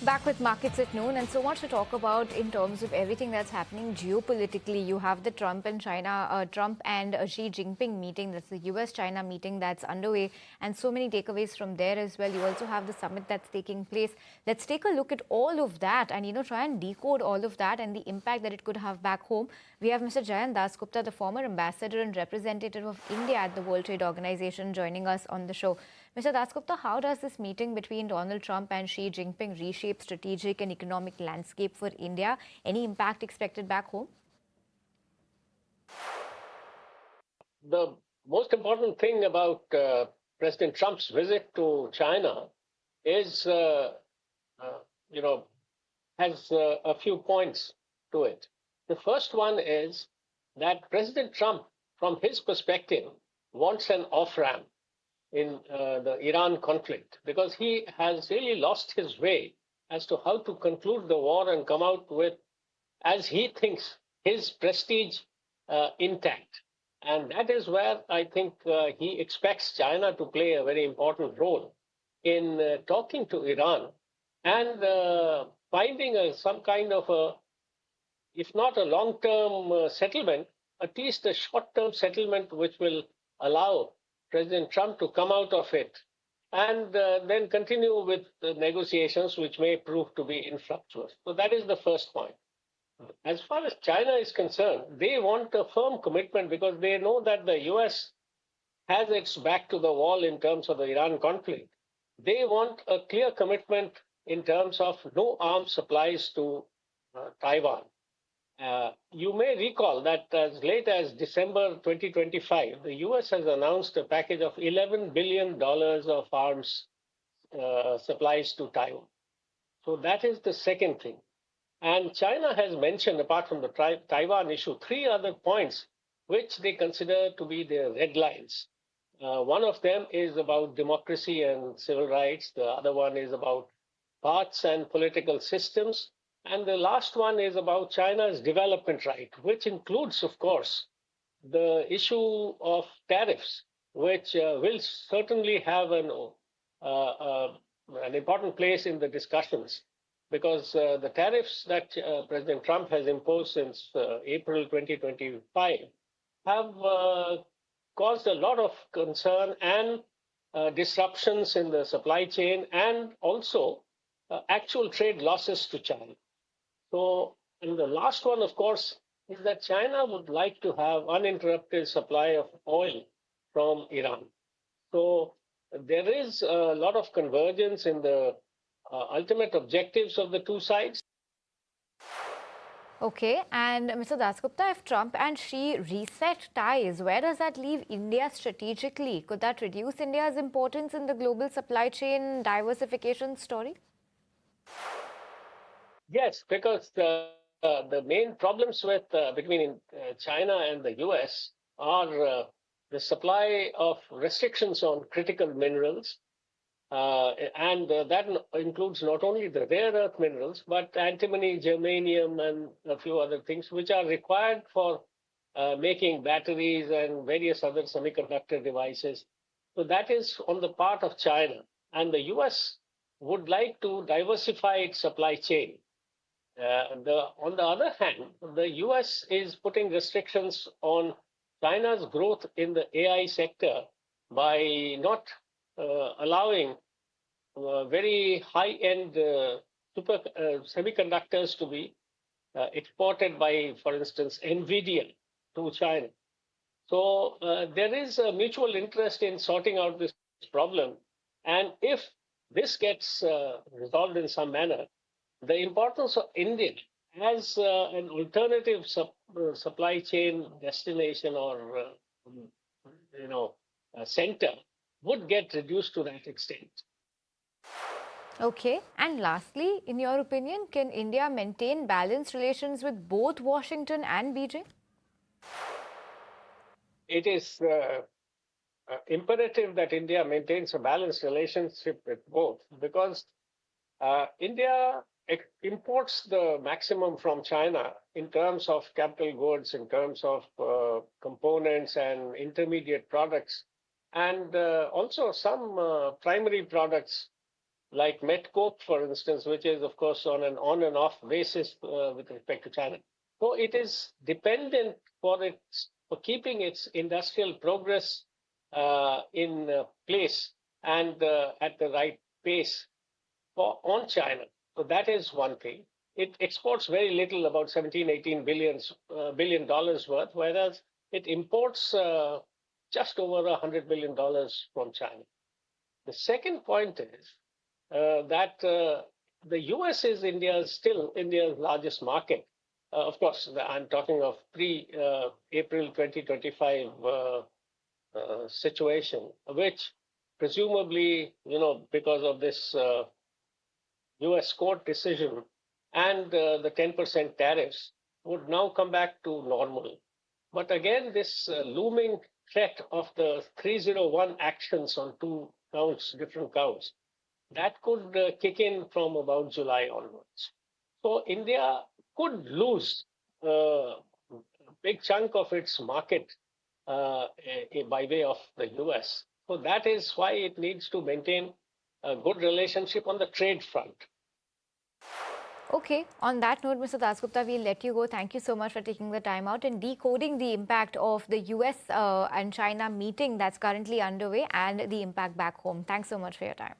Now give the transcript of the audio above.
Back with markets at noon, and so much to talk about in terms of everything that's happening geopolitically. You have the Trump and Xi Jinping meeting. That's the U.S.-China meeting that's underway, and so many takeaways from there as well. You also have the summit that's taking place. Let's take a look at all of that, and try and decode all of that and the impact that it could have back home. We have Mr. Jayant Dasgupta, the former ambassador and representative of India at the World Trade Organization, joining us on the show. Mr. Dasgupta, how does this meeting between Donald Trump and Xi Jinping reshape strategic and economic landscape for India? Any impact expected back home? The most important thing about President Trump's visit to China is, has a few points to it. The first one is that President Trump, from his perspective, wants an off-ramp in the Iran conflict because he has really lost his way as to how to conclude the war and come out with, as he thinks, his prestige intact. And that is where I think he expects China to play a very important role in talking to Iran and finding some kind of a, if not a long-term settlement, at least a short-term settlement which will allow President Trump to come out of it and then continue with the negotiations, which may prove to be infructuous. So that is the first point. As far as China is concerned, they want a firm commitment because they know that the US has its back to the wall in terms of the Iran conflict. They want a clear commitment in terms of no arms supplies to Taiwan. You may recall that as late as December 2025, the US has announced a package of $11 billion of arms supplies to Taiwan. So that is the second thing. And China has mentioned, apart from the Taiwan issue, three other points which they consider to be their red lines. One of them is about democracy and civil rights. The other one is about paths and political systems. And the last one is about China's development right, which includes, of course, the issue of tariffs, which will certainly have an important place in the discussions, because the tariffs that President Trump has imposed since April 2025 have caused a lot of concern and disruptions in the supply chain and also actual trade losses to China. So, and the last one, of course, is that China would like to have uninterrupted supply of oil from Iran. So there is a lot of convergence in the ultimate objectives of the two sides. Okay, and Mr. Dasgupta, if Trump and Xi reset ties, where does that leave India strategically? Could that reduce India's importance in the global supply chain diversification story? Yes, because the main problems with between China and the US are the supply of restrictions on critical minerals, and that includes not only the rare earth minerals, but antimony, germanium, and a few other things which are required for making batteries and various other semiconductor devices. So that is on the part of China. And the US would like to diversify its supply chain. On the other hand, the US is putting restrictions on China's growth in the AI sector by not allowing very high-end semiconductors to be exported by, for instance, NVIDIA to China. So there is a mutual interest in sorting out this problem. And if this gets resolved in some manner, the importance of India as an alternative supply chain destination or center would get reduced to that extent. Okay, and lastly, in your opinion, can India maintain balanced relations with both Washington and Beijing? It is imperative that India maintains a balanced relationship with both, because India imports the maximum from China in terms of capital goods, in terms of components and intermediate products, and also some primary products like met coke, for instance, which is, of course, on an on and off basis with respect to China. So it is dependent for keeping its industrial progress in place and at the right pace on China. So that is one thing. It exports very little, about 17, 18 billion dollars worth, whereas it imports just over $100 billion from China. The second point is that the US is still India's largest market. Of course, I'm talking of pre-April 2025 situation, which presumably, because of this US court decision and the 10% tariffs would now come back to normal. But again, this looming threat of the 301 actions on two counts, different counts, that could kick in from about July onwards. So India could lose a big chunk of its market by way of the US. So that is why it needs to maintain a good relationship on the trade front. Okay, on that note, Mr. Dasgupta, we'll let you go. Thank you so much for taking the time out and decoding the impact of the US and China meeting that's currently underway and the impact back home. Thanks so much for your time.